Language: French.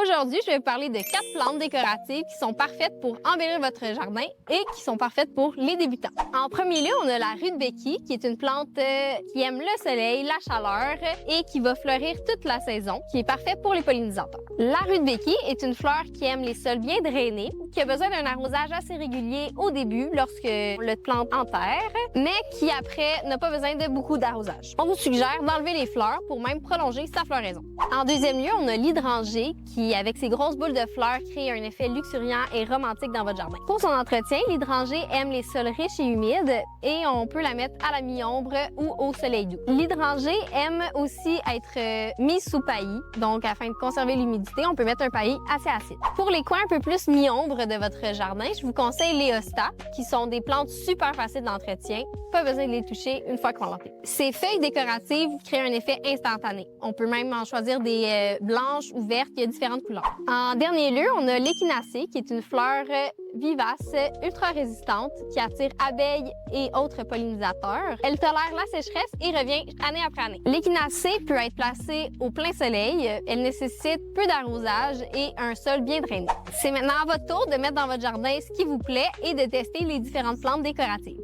Aujourd'hui, je vais vous parler de 4 plantes décoratives qui sont parfaites pour embellir votre jardin et qui sont parfaites pour les débutants. En premier lieu, on a la rudbeckie, qui est une plante qui aime le soleil, la chaleur et qui va fleurir toute la saison, qui est parfaite pour les pollinisateurs. La rudbeckie est une fleur qui aime les sols bien drainés, qui a besoin d'un arrosage assez régulier au début lorsque le plante en terre, mais qui après n'a pas besoin de beaucoup d'arrosage. On vous suggère d'enlever les fleurs pour même prolonger sa floraison. En deuxième lieu, on a l'hydrangée qui, avec ses grosses boules de fleurs, crée un effet luxuriant et romantique dans votre jardin. Pour son entretien, l'hydrangée aime les sols riches et humides et on peut la mettre à la mi-ombre ou au soleil doux. L'hydrangée aime aussi être mise sous paillis, donc afin de conserver l'humidité, on peut mettre un paillis assez acide. Pour les coins un peu plus mi-ombre de votre jardin, je vous conseille les hostas, qui sont des plantes super faciles d'entretien. Pas besoin de les toucher une fois plantées. Ces feuilles décoratives créent un effet instantané. On peut même en choisir des blanches ou vertes, il y a différentes couleurs. En dernier lieu, on a l'échinacée, qui est une fleur vivace, ultra résistante, qui attire abeilles et autres pollinisateurs. Elle tolère la sécheresse et revient année après année. L'échinacée peut être placée au plein soleil. Elle nécessite peu d'arrosage et un sol bien drainé. C'est maintenant à votre tour de mettre dans votre jardin ce qui vous plaît et de tester les différentes plantes décoratives.